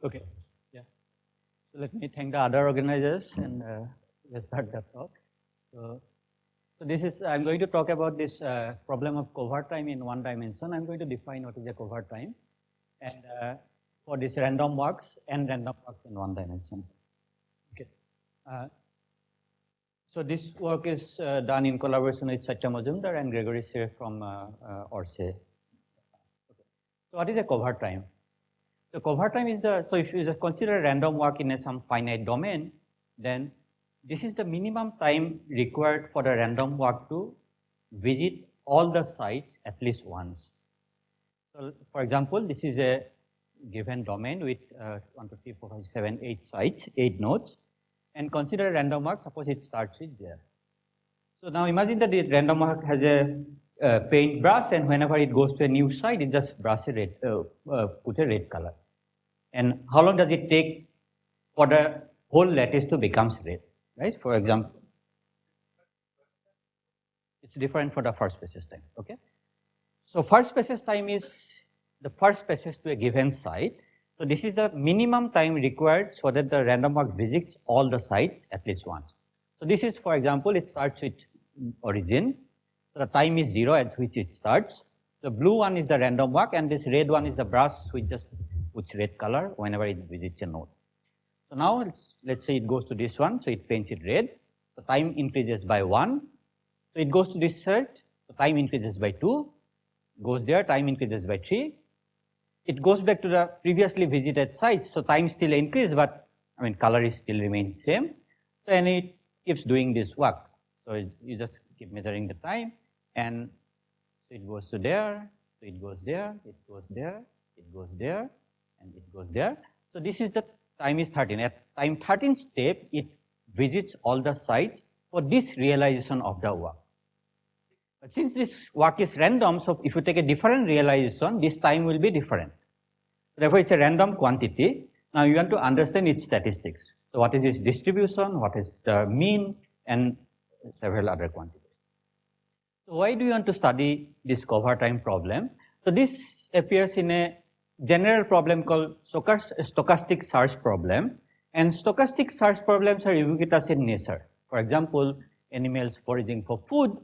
Okay. Yeah. So let me thank the other organizers and let's start the talk. So this is, I'm going to talk about this problem of covert time in one dimension. I'm going to define what is a covert time, and for this random walks and random walks in one dimension. Okay. So this work is done in collaboration with Satya Majumdar and Gregory Sir from Orsay. Okay. So what is a covert time? So covert time is so if you just consider a random walk in some finite domain, then this is the minimum time required for the random walk to visit all the sites at least once. So for example, this is a given domain with 1, 2, 3, 4, 5, 7, 8 sites, 8 nodes, and consider a random walk, suppose it starts with there. So now imagine that the random walk has a paint brush, and whenever it goes to a new site, it just brush a red, put a red color. And how long does it take for the whole lattice to become red, right? For example, it's different for the first passage time, okay? So first passage time is the first passage to a given site. So this is the minimum time required so that the random walk visits all the sites at least once. So this is, for example, it starts with origin. So the time is 0 at which it starts. The blue one is the random walk, and this red one is the brush which just puts red color whenever it visits a node. So now let's say it goes to this one, so it paints it red. The time increases by 1. So it goes to this set, the time increases by 2. Goes there, time increases by 3. It goes back to the previously visited sites, so time still increases, but I mean color is still remains same. So and it keeps doing this work. So you just keep measuring the time, and so it goes to there, so it goes there, it goes there, it goes there, and it goes there. So this is the time is 13. At time 13 step, it visits all the sites for this realization of the work. But since this work is random, so if you take a different realization, this time will be different. Therefore, it's a random quantity. Now you want to understand its statistics. So what is its distribution, what is the mean, and several other quantities. So why do you want to study this covert time problem? So this appears in a general problem called stochastic search problem. And stochastic search problems are ubiquitous in nature. For example, animals foraging for food.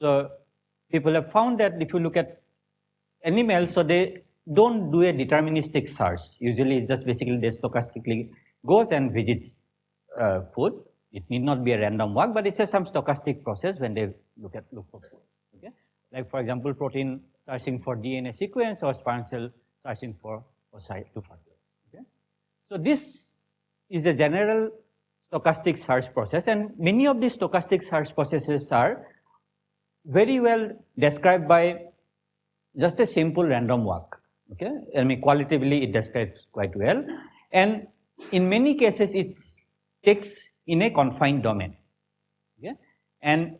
So people have found that if you look at animals, so they don't do a deterministic search. Usually it's just basically they stochastically goes and visits food. It need not be a random walk, but it's some stochastic process when they look for food. Okay? Like for example, protein searching for DNA sequence or sperm cell searching for oocyte to fertilize. Okay? So this is a general stochastic search process, and many of these stochastic search processes are very well described by just a simple random walk. Okay, I mean qualitatively it describes quite well, and in many cases it takes in a confined domain. Okay, and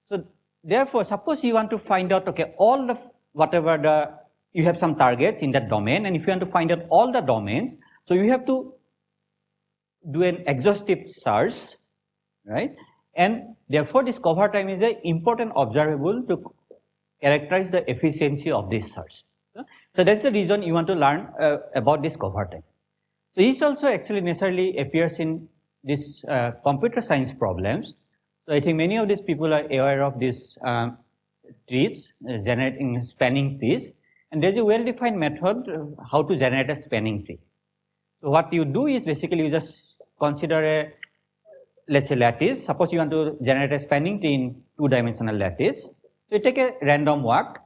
so therefore, suppose you want to find out, okay, all the whatever the you have some targets in that domain, and if you want to find out all the domains, so you have to do an exhaustive search, right? And therefore, this covert time is an important observable to characterize the efficiency of this search. So that's the reason you want to learn about this covert time. So this also actually necessarily appears in this computer science problems. So I think many of these people are aware of these trees, generating spanning trees. And there's a well-defined method how to generate a spanning tree. So what you do is basically you just consider a, let's say, lattice. Suppose you want to generate a spanning tree in 2-dimensional lattice. So you take a random walk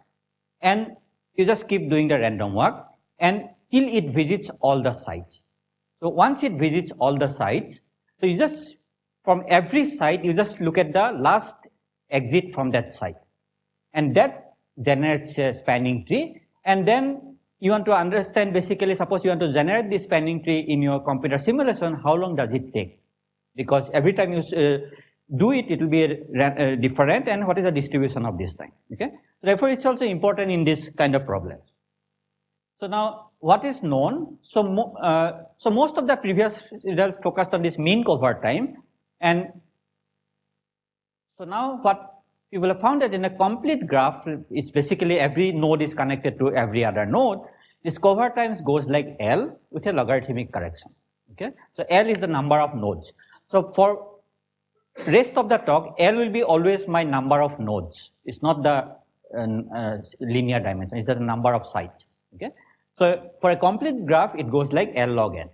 and you just keep doing the random walk and till it visits all the sites. So once it visits all the sites, so you just, from every site, you just look at the last exit from that site. And that generates a spanning tree. And then you want to understand, basically, suppose you want to generate this spanning tree in your computer simulation, how long does it take? Because every time you do it, it will be different, and what is the distribution of this time, okay? So therefore, it's also important in this kind of problems. So now, what is known? So most of the previous results focused on this mean covert time, and so now what people have found that in a complete graph, it's basically every node is connected to every other node. this cover times goes like L with a logarithmic correction. Okay, so L is the number of nodes. So for rest of the talk, L will be always my number of nodes. It's not the linear dimension. It's the number of sides. Okay, so for a complete graph, it goes like L log N.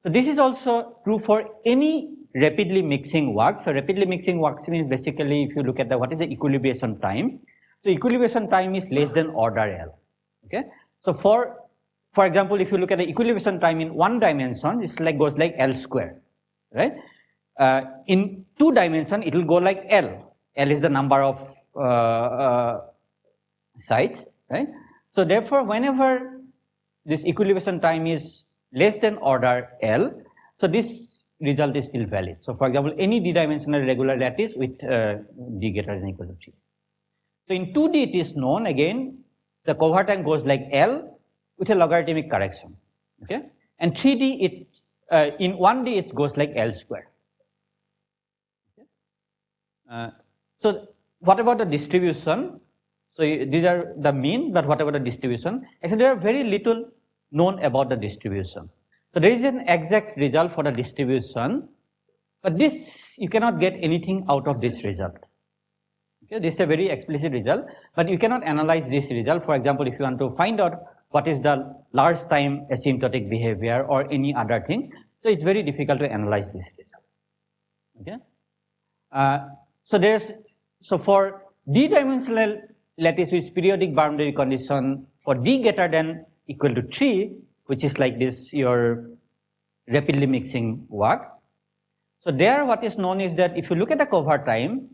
So this is also true for any rapidly mixing works. So rapidly mixing works means basically, if you look at the what is the equilibration time. So equilibration time is less than order L. Okay, so for example, if you look at the equilibration time in one dimension, it's like goes like L square, right? In two dimension, it will go like L. L is the number of sides, right? So therefore, whenever this equilibration time is less than order L, so this result is still valid. So for example, any d-dimensional regular lattice with d greater than or equal to 3. So in 2D, it is known again, the cover time goes like L with a logarithmic correction. Okay, and 3D, in 1D, it goes like L square. Okay? So what about the distribution? So these are the mean, but what about the distribution? Actually, there are very little known about the distribution. So there is an exact result for the distribution, but this, you cannot get anything out of this result. Okay, this is a very explicit result, but you cannot analyze this result. For example, if you want to find out what is the large time asymptotic behavior or any other thing, so it's very difficult to analyze this result. Okay, so for d-dimensional lattice with periodic boundary condition for d greater than equal to 3, which is like this your rapidly mixing work. So there, what is known is that if you look at the cover time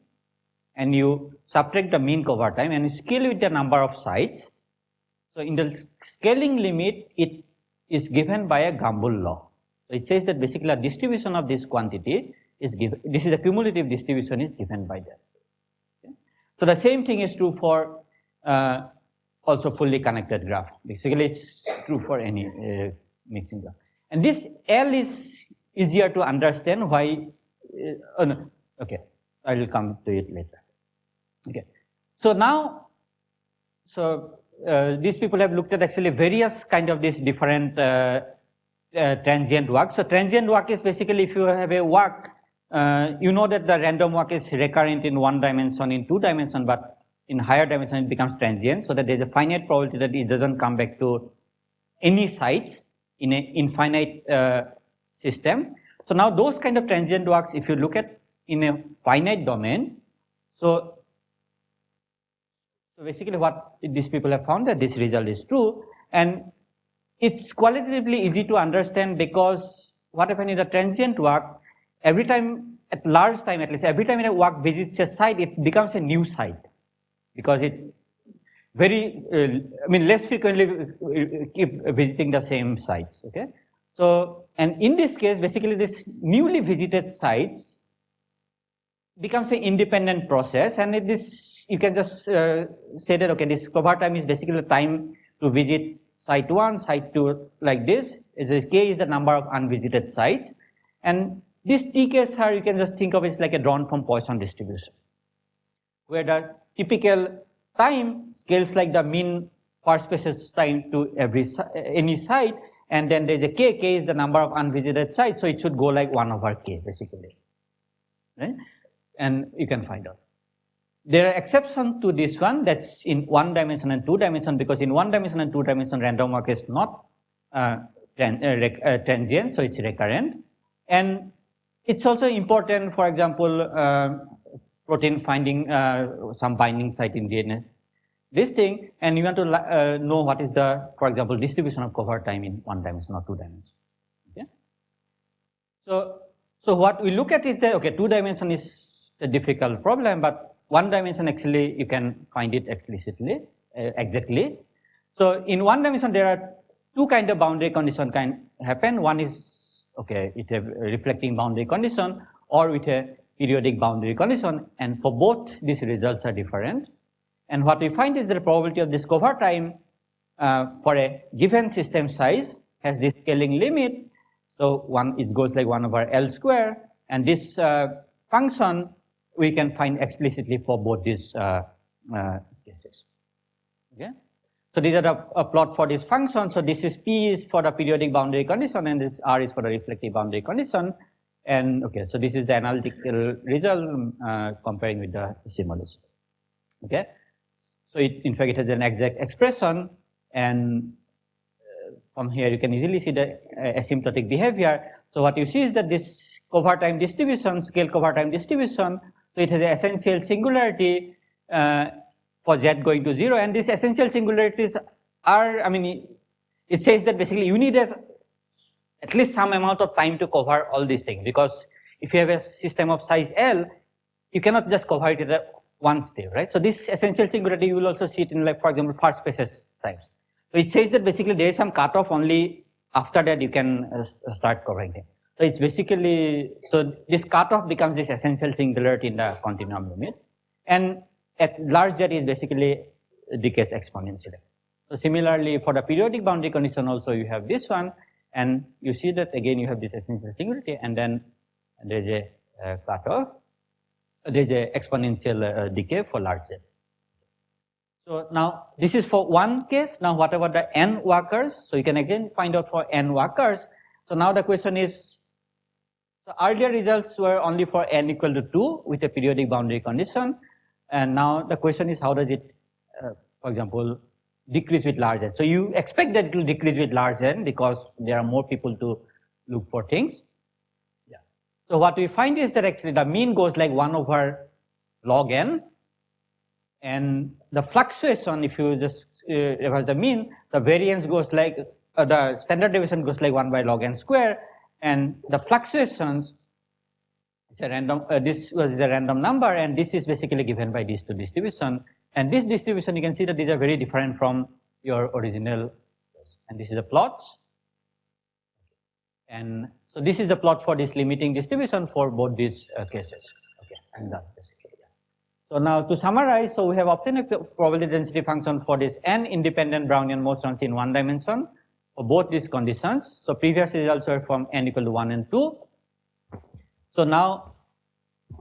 and you subtract the mean cover time and you scale with the number of sides, so in the scaling limit, it is given by a Gumbel law. So it says that basically a distribution of this quantity is given. This is a cumulative distribution is given by that. Okay? So the same thing is true for also fully connected graph. Basically, it's true for any mixing graph. And this L is easier to understand why. Oh no, okay, I will come to it later. Okay, so now, these people have looked at actually various kind of these different transient work. So transient work is basically if you have a work, you know that the random work is recurrent in one dimension, in two dimension, but in higher dimension it becomes transient, so that there's a finite probability that it doesn't come back to any sites in an infinite system. So now those kind of transient works, if you look at in a finite domain, so basically what these people have found that this result is true, and it's qualitatively easy to understand because what happens in the transient work, every time at large time at least, every time a work visits a site, it becomes a new site because it very, less frequently keep visiting the same sites. Okay, so and in this case, basically this newly visited sites becomes an independent process, and this you can just say that okay, this cover time is basically the time to visit site 1, site 2, like this. K is the number of unvisited sites, and this TK here you can just think of it as like a drawn from Poisson distribution, where the typical time scales like the mean first spaces time to any site, and then there's a K. K is the number of unvisited sites, so it should go like 1 over K basically, right? And you can find out. There are exceptions to this one, that's in one dimension and two dimension, because in one dimension and two dimension random walk is not transient, so it's recurrent. And it's also important, for example, protein finding some binding site in DNA, this thing, and you want to know what is the, for example, distribution of cover time in one dimension or two dimension. Okay? So what we look at is that, okay, two dimension is a difficult problem, but one dimension actually you can find it explicitly, exactly. So in one dimension there are two kind of boundary condition can happen. One is, okay, it have a reflecting boundary condition or with a periodic boundary condition, and for both these results are different. And what we find is that the probability of this cover time for a given system size has this scaling limit. So it goes like 1 over L square, and this function we can find explicitly for both these cases. Okay, So these are the plot for this function. So this is P is for the periodic boundary condition, and this R is for the reflective boundary condition. And okay, so this is the analytical result comparing with the simulation. Okay, so in fact it has an exact expression, and from here you can easily see the asymptotic behavior. So what you see is that this cover time distribution, scale cover time distribution, so it has an essential singularity for z going to 0, and these essential singularities are, I mean, it says that basically you need at least some amount of time to cover all these things, because if you have a system of size L, you cannot just cover it at one step, right? So this essential singularity you will also see it in, like, for example, first spaces times. So it says that basically there is some cutoff, only after that you can start covering it. So it's basically, so this cutoff becomes this essential singularity in the continuum limit, and at large z is basically decays exponentially. So similarly for the periodic boundary condition also you have this one, and you see that again you have this essential singularity, and then there's a cutoff, there's a exponential decay for large z. So now this is for one case. Now what about the n workers? So you can again find out for n workers. So now the question is, so earlier results were only for n equal to 2 with a periodic boundary condition, and now the question is how does it, for example, decrease with large n? So you expect that it will decrease with large n because there are more people to look for things. Yeah. So what we find is that actually the mean goes like 1 over log n, and the fluctuation, if you just reverse the mean, the variance goes like, the standard deviation goes like 1 by log n square, and the fluctuations is a random, this was a random number, and this is basically given by these two distribution. And this distribution, you can see that these are very different from your original, and this is the plots. And so this is the plot for this limiting distribution for both these cases. Okay, and that basically. Yeah. So now to summarize, so we have obtained a probability density function for this n independent Brownian motions in one dimension for both these conditions. So previous results were from n equal to 1 and 2. So now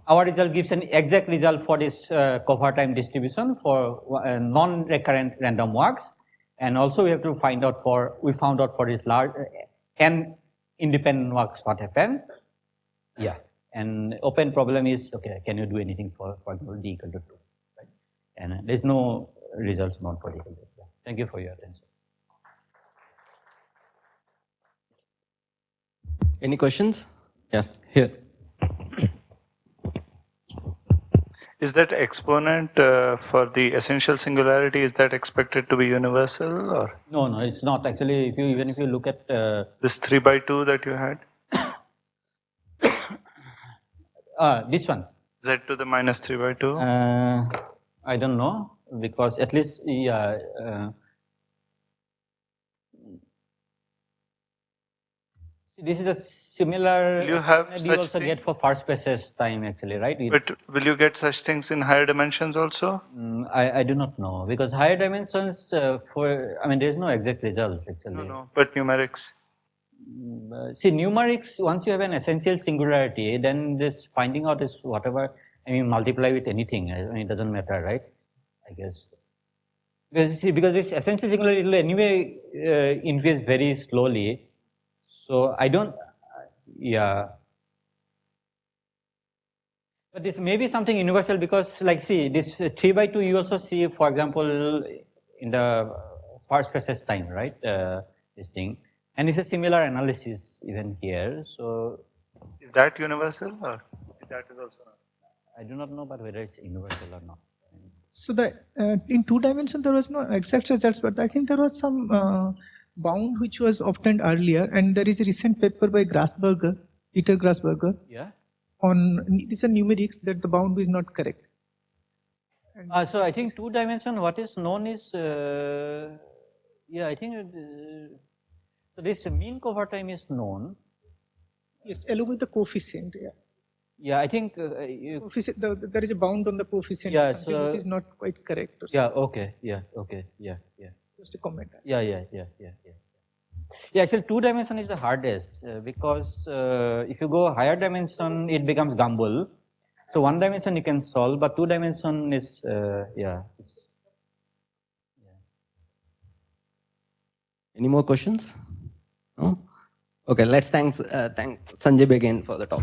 our result gives an exact result for this cover time distribution for non-recurrent random walks, and also we have to find out for, we found out for this large n independent walks what happened. Yeah, and open problem is, okay, can you do anything for example d equal to 2, right? And there's no results known for d equal to 2. Yeah. Thank you for your attention. Any questions? Yeah, here. Is that exponent for the essential singularity, is that expected to be universal, or? No, no, it's not. Actually, if you, even if you look at this 3 by 2 that you had? this one. Z to the minus 3 by 2? I don't know, because at least, yeah. This is a similar. Will you have you also thing? Get for first spaces time actually, right? But will you get such things in higher dimensions also? I do not know, because higher dimensions for, I mean, there is no exact result actually. No, no, but numerics. See, numerics, once you have an essential singularity, then this finding out is whatever, I mean, multiply with anything. I mean, it doesn't matter, right? I guess. Because this essential singularity will anyway increase very slowly. So I don't, yeah. But this may be something universal, because like, see, this 3 by 2 you also see, for example, in the first spaces time, right? This thing. And it's a similar analysis even here. So is that universal, or that is also not? I do not know, but whether it's universal or not. So the in 2 dimension there was no exact results, but I think there was some bound which was obtained earlier, and there is a recent paper by Grasberger, Peter Grasberger. Yeah. On this is numerics that the bound is not correct. So I think 2 dimension, what is known is, yeah, I think so this mean cover time is known. Yes, along with the coefficient. Yeah. Yeah, I think coefficient, there is a bound on the coefficient. Yeah, something so, which is not quite correct. Or yeah. Okay. Yeah. Okay. Yeah. Yeah. Just a comment. Yeah. Yeah. Yeah. Yeah. Yeah. Yeah. Actually, 2 dimension is the hardest because if you go higher dimension, it becomes Gumbel. So 1 dimension you can solve, but 2 dimension is yeah. Any more questions? No? Okay, let's thank Sanjib again for the talk.